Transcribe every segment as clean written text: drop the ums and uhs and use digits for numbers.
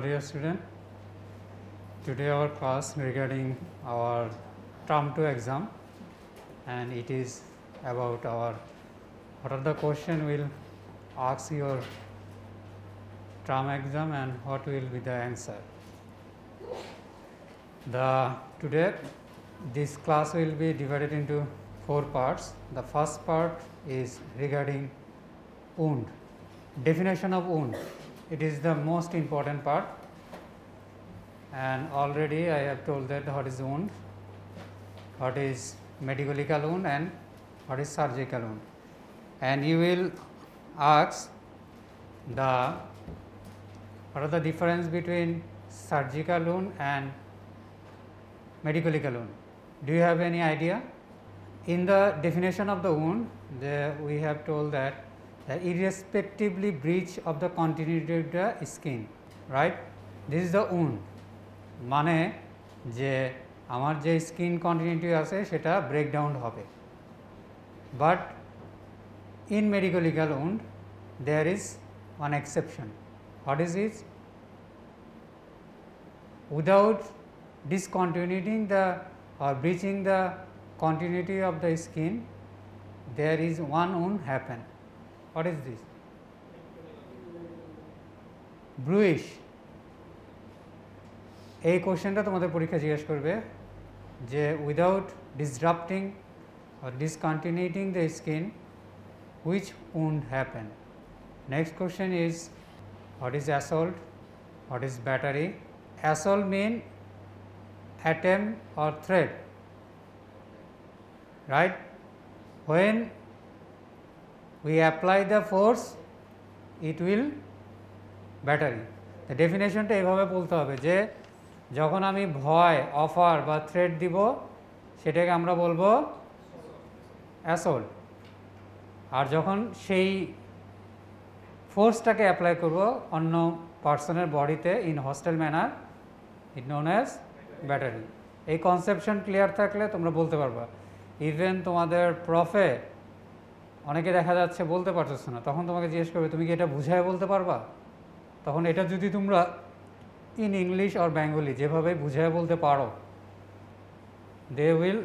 dear student. Today our class regarding our term 2 exam, and it is about our what are the question will ask your term exam and what will be the answer. Today this class will be divided into 4 parts. The first part is regarding wound, definition of wound. It is the most important part, and already I have told that what is wound, what is medical wound and what is surgical wound, and you will ask what are the difference between surgical wound and medical wound. Do you have any idea? In the definition of the wound, we have told that irrespectively breach of the continuity of the skin, right? This is the wound. মানে যে আমার যে skin continuity আছে সেটা breakdown হবে, but in medical wound there is one exception. What is it? Without discontinuing the or breaching the continuity of the skin, there is one wound happen. What is this? Bruise. এই কোশ্চেনটা তোমাদের পরীক্ষা জিজ্ঞেস করবে যে without ডিসরাপ্টিং or discontinuing the skin, which wound happen? Next question is what is assault, what is battery? Assault mean attempt or threat, right? When we apply the force, it will battery. The definition টা এভাবে বলতে হবে যে যখন আমি ভয়, offer বা threat দিব সেটাকে আমরা বলবো অ্যাসল্ট, আর যখন সেই ফোর্সটাকে অ্যাপ্লাই করব অন্য পার্সনের বডিতে in hostile manner, it known as battery. এই কনসেপশন ক্লিয়ার থাকলে তোমরা বলতে পারবা। ইভেন তোমাদের প্রফে অনেকে দেখা যাচ্ছে বলতে পারতেছ না, তখন তোমাকে জিজ্ঞেস করবে তুমি কি এটা বুঝায় বলতে পারবা? তখন এটা যদি তোমরা ইন ইংলিশ অর বেঙ্গলি যেভাবে বুঝায় বলতে পারো, they will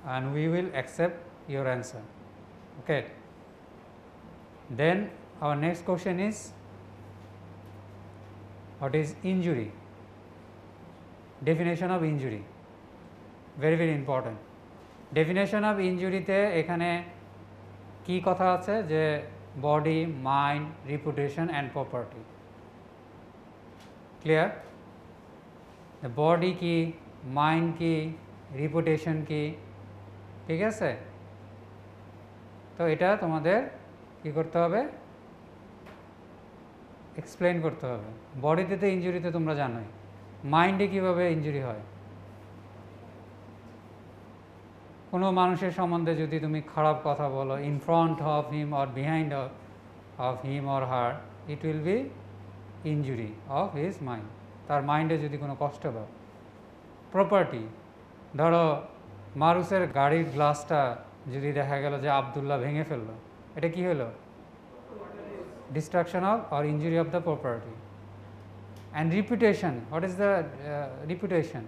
and we will accept your answer. Okay, then our next question is what is injury? Definition of injury, very important. Definition of injury তে এখানে কি কথা আছে যে body, mind, reputation and property. Clear? Body কি, mind কি, reputation কি, ঠিক আছে? তো এটা তোমাদের কি করতে হবে, এক্সপ্লেন করতে হবে। বডিতে তো ইনজুরিতে তোমরা জানোই, মাইন্ডে কীভাবে ইনজুরি হয়। কোনো মানুষের সম্বন্ধে যদি তুমি খারাপ কথা বলো in front of him or behind of him or her, it will be injury of his mind. তার মাইন্ডে যদি কোনো কষ্ট পাও। প্রপার্টি, ধরো মারুসের গাড়ির গ্লাসটা যদি দেখা গেল যে আবদুল্লাহ ভেঙে ফেললো, এটা কি হলো? Destruction of or injury of the property. And reputation, what is the reputation?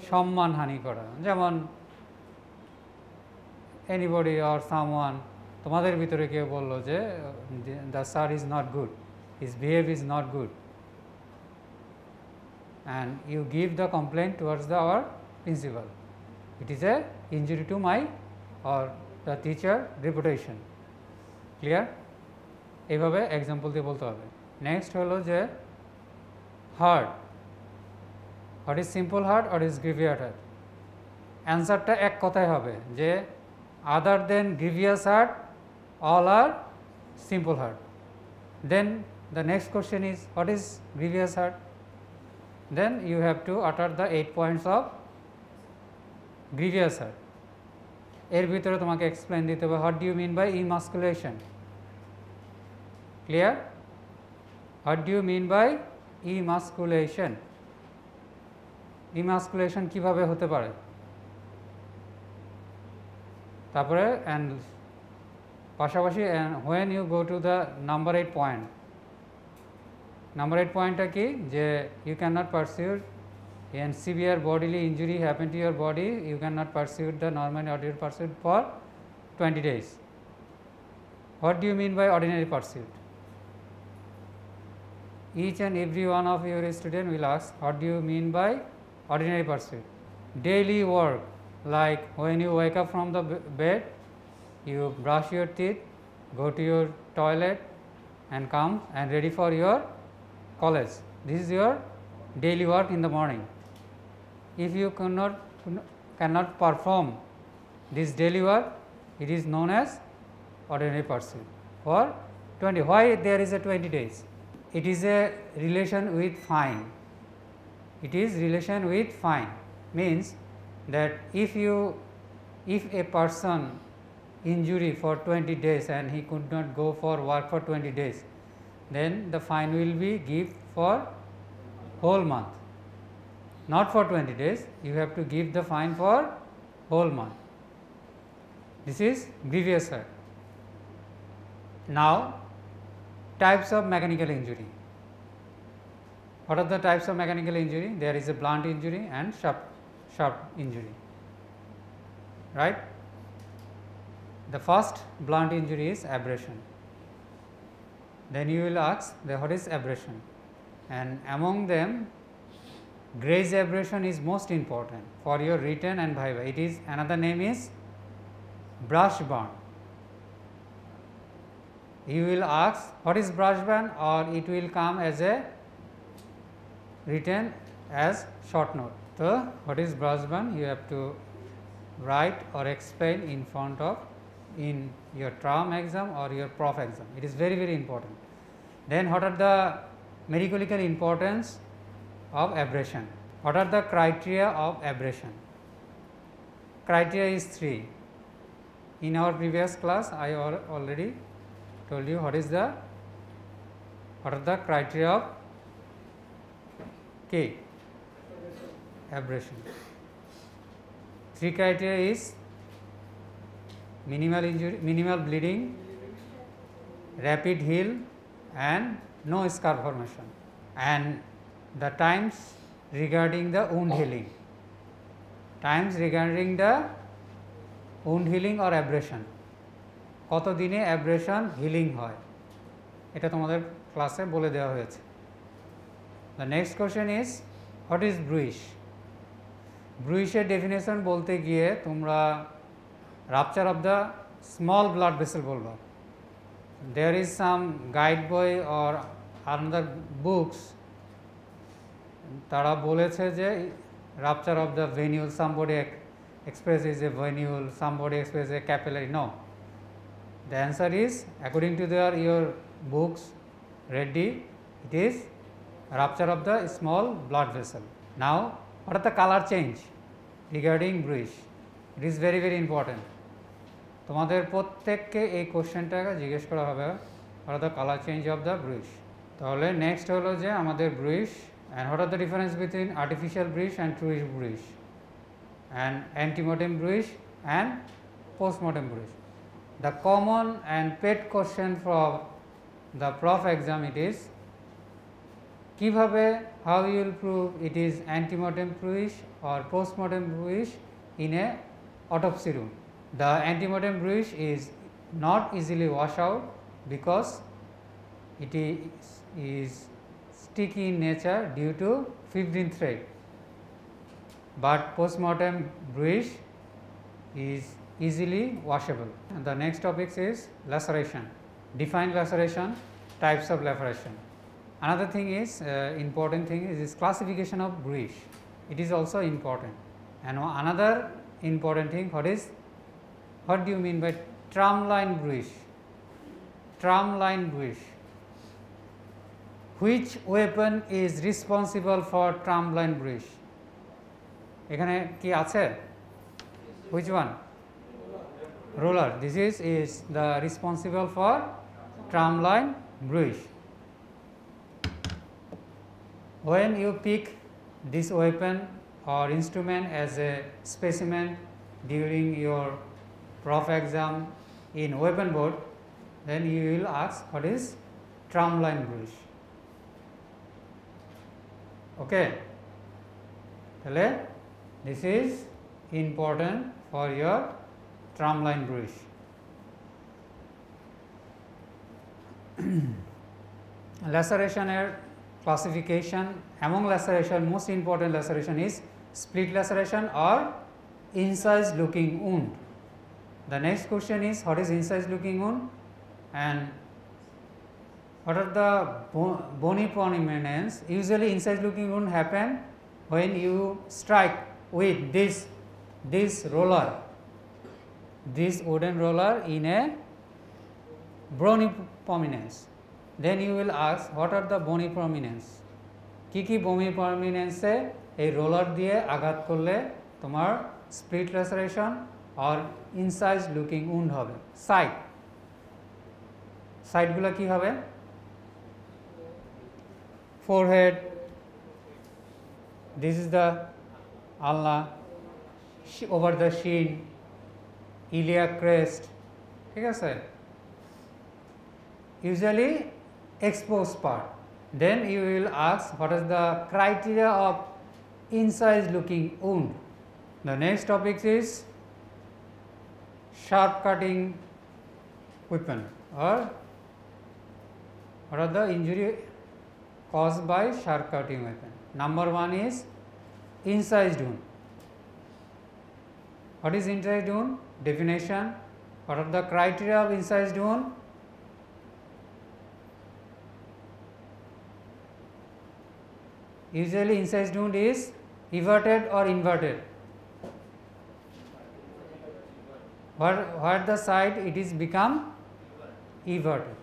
সম্মান হানি করা, যেমন anybody or someone, তোমাদের ভিতরে কেউ বললো যে the sir is not good, his behavior is not good, and you give the complaint towards our principal, it is a injury to my or the teacher reputation. Clear? এইভাবে example দিয়ে বলতে হবে। Next হলো যে hurt, what is simple hurt, what is grievous hurt? অ্যান্সারটা এক কথায় হবে যে other than grievous hurt all are simple hurt. Then the next question is what is grievous hurt? Then you have to utter the 8 points of grievous hurt. এর ভিতরে তোমাকে explain দিতে হবে what do you mean by emasculation. Clear? What do you mean by emasculation? Emasculation কিভাবে হতে পারে? তারপরে and পাশাপাশি when you go to the number 8 point, number 8 পয়েন্টটা কি যে you cannot pursue and severe bodily injury happen to your body, you cannot pursue the normal ordinary pursuit for 20 days. What do you mean by ordinary pursuit? Each and every one of your student will ask, what do you mean by ordinary pursuit? Daily work, like when you wake up from the bed, you brush your teeth, go to your toilet and come and ready for your college. This is your daily work in the morning. If you cannot perform this daily work, it is known as ordinary pursuit for 20. Why there is a 20 days? It is a relation with fine. It is relation with fine, means that if a person injury for 20 days and he could not go for work for 20 days, then the fine will be give for whole month, not for 20 days. You have to give the fine for whole month. This is grievous hurt. Now, types of mechanical injury. What are the types of mechanical injury? There is a blunt injury and sharp injury, right? The first blunt injury is abrasion. Then you will ask that what is abrasion, and among them graze abrasion is most important for your written and viva. It is, another name is brush burn. You will ask what is brush burn, or it will come as a written as short note. So, what is brush burn? You have to write or explain in front of in your term exam or your prof exam. It is very, very important. Then what are the medical importance of abrasion? What are the criteria of abrasion? Criteria is 3. In our previous class, I already told you what are the criteria of K, abrasion. 3 criteria is minimal injury, minimal bleeding, rapid heal and no scar formation, and the times regarding the wound healing. Times regarding the wound healing or abrasion. কত দিনে abrasion healing হয় এটা তোমাদের ক্লাসে বলে দেওয়া হয়েছে। The next question is what is bruise? Bruise এর ডেফিনেশন বলতে গিয়ে তোমরা rupture of the small blood vessel বলবা। There is some guide boy or another books তারা বলেছে যে rupture of the venule, somebody expresses a venule, somebody expresses a capillary. No, the answer is according to your books ready, it is rupture of the small blood vessel. Now, what are the color change regarding bruise? It is very, very important. তোমাদের প্রত্যেককে এই কোশ্চেনটা জিজ্ঞেস করা হবে, what are the color change of the bruise? তাহলে next হলো যে আমাদের bruise, and what are the difference between artificial bruise and true bruise, and antemortem bruise and postmortem bruise. The common and pet question for the prof exam it is কিভাবে, how you will prove it is antemortem bruise or postmortem bruise in a autopsy room. The antemortem bruise is not easily wash out because it is sticky in nature due to fibrin thread, but postmortem bruise is easily washable. And the next topic is laceration. Define laceration, types of laceration. Another thing is important thing is classification of bruise. It is also important. And another important thing, what do you mean by tram line bruise? Tram line bruise. Which weapon is responsible for tram line bruise? এখানে কি আছে? Which one? Roller. This is the responsible for tram line bruise. When you pick this weapon or instrument as a specimen during your prof exam in weapon board, then you will ask what is tram line bruise. Okay, তাহলে this is important for your tramline bruise. Laceration classification, among laceration most important laceration is split laceration or incised looking wound. The next question is what is incised looking wound and what are the bony prominence. Usually incised looking wound happen when you strike with this roller, this wooden roller in a bony prominence. Then you will ask what are the bony prominence, কি bony prominence এ এই roller দিয়ে আঘাত করলে তোমার split laceration আর ইনসাইজ looking wound হবে। সাইডগুলো কি হবে? forehead, this is the ulna, over the shin, iliac crest, ঠিক আছে, usually exposed part. Then you will ask what is the criteria of incised looking wound. The next topic is sharp cutting weapon or what are the injury caused by sharp cutting weapon. Number 1 is incised wound. What is incised wound? Definition. What are the criteria of incised wound? Usually incised wound is everted or inverted. Where the side it is become everted.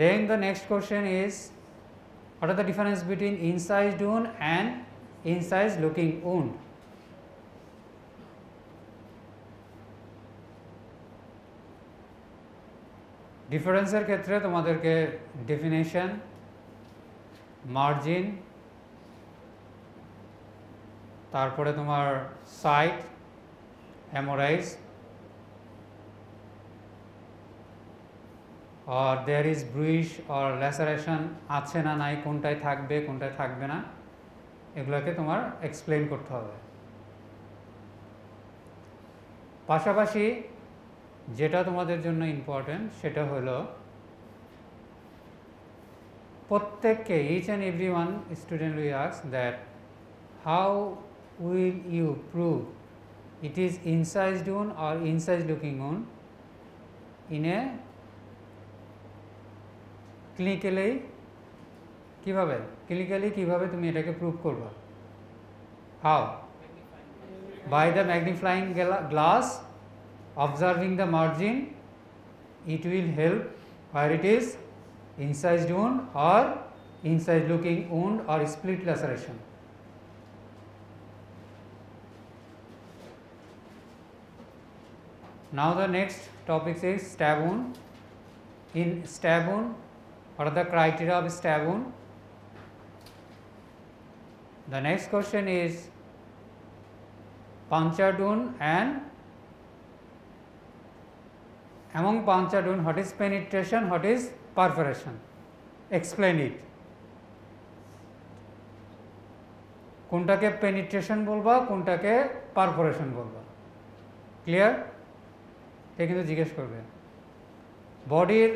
Then the next question is what are the difference between incised wound and incised looking wound? ডিফারেন্সের ক্ষেত্রে তোমাদেরকে definition, margin, তারপরে তোমার site, হেমোরাইজ or there is bruise or laceration আছে না নাই, কোনটায় থাকবে কোনটায় থাকবে না, এগুলোকে তোমার এক্সপ্লেইন করতে হবে। পাশাপাশি যেটা তোমাদের জন্য ইম্পর্টেন্ট সেটা হলো প্রত্যেককে each and every one student we ask that how will you prove it is incised wound or incised looking wound in a clinically কিভাবে তুমি এটাকে প্রুভ করবা? How? By the magnifying glass, observing the margin, it will help where it is incised wound or incised looking wound or split laceration. Now the next topic is stab wound. In stab wound, what are the criteria of stab wound? The next question is punctured wound and among punctured wound what is penetration, what is perforation? Explain it. কোনটাকে penetration বলবা, কোনটাকে perforation বলবা? Clear? এটা কিন্তু জিজ্ঞেস করবে। বডির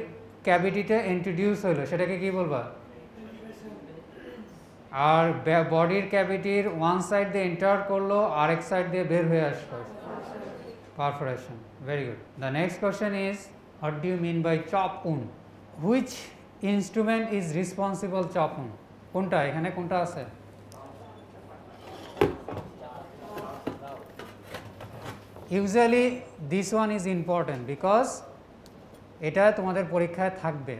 ক্যাভিটিতে introduce হলো সেটাকে কি বলবা? আর বডির ক্যাভিটির ওয়ান সাইড দিয়ে এন্টার করলো আরেক সাইড দিয়ে বের হয়ে আসলো, perforation. Very good. The next question is what do you mean by chop wound? Which instrument is responsible chop wound? কোনটা এখানে কোনটা আছে? Usually this one is important because এটা তোমাদের পরীক্ষায় থাকবে,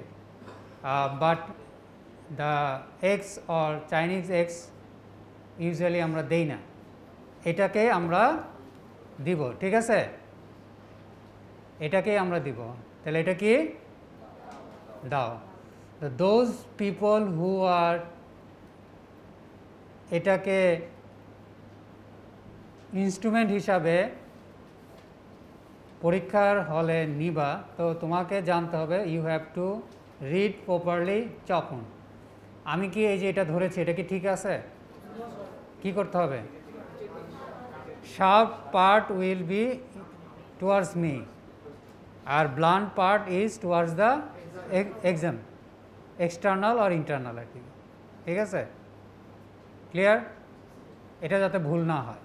but the X or Chinese X usually আমরা দেই না, এটাকে আমরা দিব, ঠিক আছে, এটাকে আমরা দিব। তাহলে এটা কি দাও। দোজ পিপল হু আর এটাকে ইনস্ট্রুমেন্ট হিসাবে পরীক্ষার হলে নিবা, তো তোমাকে জানতে হবে you have to read properly chop wound. আমি কি এই যে এটা ধরেছি এটা কি ঠিক আছে? কি করতে হবে? Sharp part will be towards me, R blunt part is towards the exam, external or internal আর কি, ঠিক আছে? ক্লিয়ার? এটা যাতে ভুল না হয়।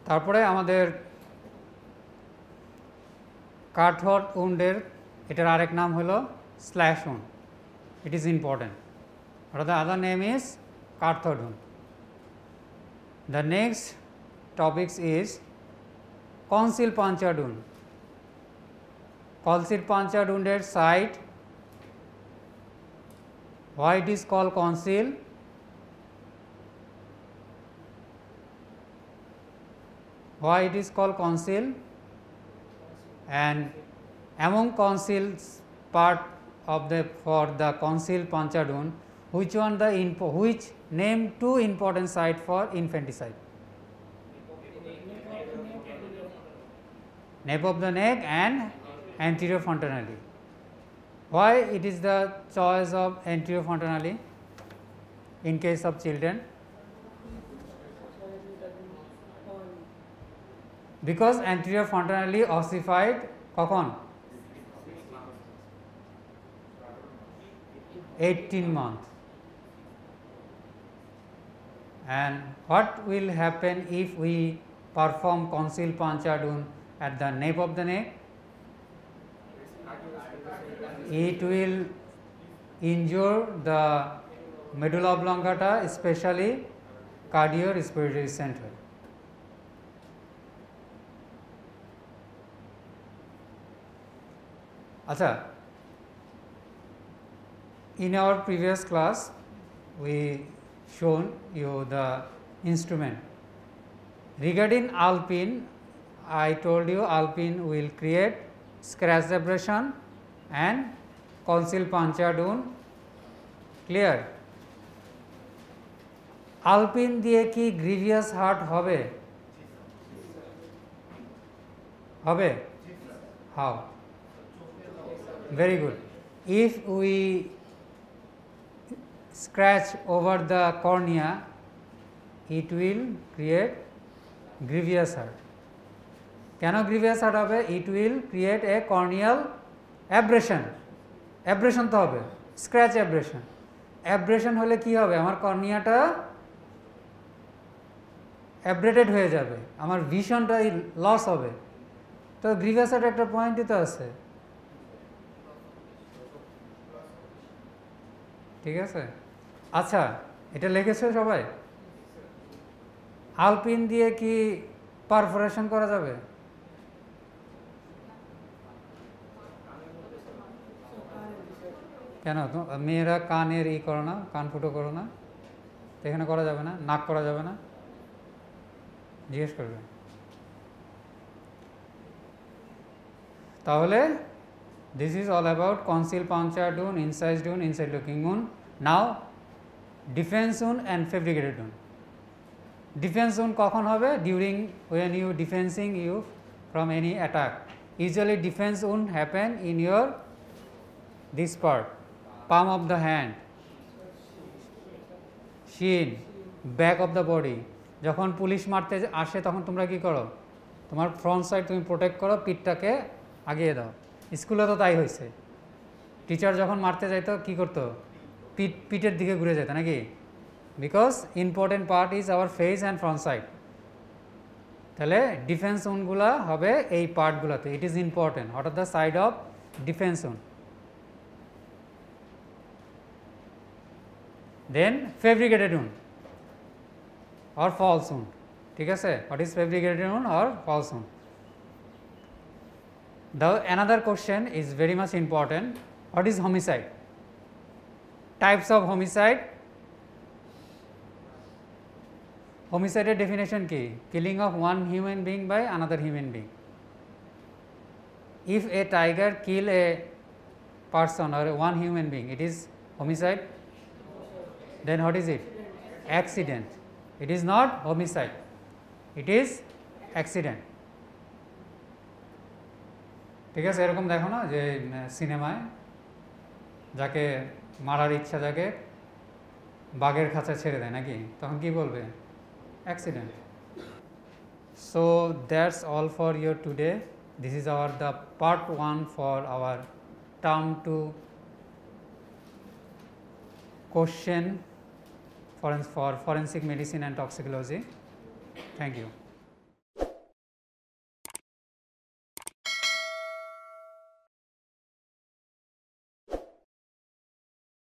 তারপরে আমাদের কাটথ্রোট উন্ডের এটার আরেক নাম হলো slash wound. It is important. Or the other name is cutthroat wound. The next topics is concealed punctured wound. Concealed punctured wounded site. Why it is called concealed? Why it is called concealed? And among concealed part of the for the concealed punctured wound, which one the which name two important site for infanticide? Nape of the neck and anterior fontanelle. Why it is the choice of anterior fontanelle in case of children? Because anterior fontanelle ossified কখন? 18 months. And what will happen if we perform concealed punctured wound at the nape of the neck? It will injure the medulla oblongata, especially cardiorespiratory center. Acha, in our previous class we shown you the instrument. Regarding alpine, I told you alpine will create scratch abrasion and concealed punctured wound. Clear? alpine দিয়ে কি grievous hurt হবে? হবে? How? Very good. If we scratch over the cornea, it will create grievous hurt. কেন grievous hurt হবে? It will create a corneal abrasion. Abrasion তো হবে, scratch abrasion. Abrasion হলে কি হবে? আমার কর্নিয়াটা অ্যাব্রেটেড হয়ে যাবে, আমার ভিশনটাই লস হবে। তো গ্রিভিয়াস হার্ট একটা পয়েন্টই তো আছে, ঠিক আছে? আচ্ছা, এটা লিখেছো সবাই? আলপিন দিয়ে কি পারফোরেশন করা যাবে? কেন মেয়েরা কানের করো না, কান ফুটো করো না, এখানে করা যাবে না? নাক করা যাবে না? জিজ্ঞেস করবে। তাহলে this is all about concealed punctured wound, incised wound, inside looking wound. Now defense wound and fabricated wound. Defense wound কখন হবে? During when you defending you from any attack. Usually defense wound happen in your this part, palm of the hand, shin, back of the body. যখন police মারতে আসে তখন তোমরা কি করো? তোমার ফ্রন্ট সাইড তুমি প্রোটেক্ট করো, পিঠটাকে আগিয়ে দাও। স্কুলে তো তাই হয়েছে, টিচার যখন মারতে যাইতো কি করতো? পিঠের দিকে ঘুরে যেত নাকি? Because important part is our face and front side. তাহলে ডিফেন্স উন্ডগুলা হবে এই পার্টগুলোতে। It is important. What are the side of defence wound? Then fabricated wound or false wound. ঠিক আছে? What is fabricated wound or false wound? The another question is very much important. What is homicide? Types of homicide. Homicide definition কি? Killing of one human being by another human being. If a tiger kill a person or one human being, it is homicide. Then what is it? Accident. It is not homicide, it is accident. ঠিক আছে, এরকম দেখো না যে সিনেমায় যাকে মারার ইচ্ছা যাকে বাঘের খাঁচা ছেড়ে দেয় নাকি, তখন কি বলবে? Accident. So that's all for your today. This is our the part 1 for our term 2 question for forensic medicine and toxicology. Thank you.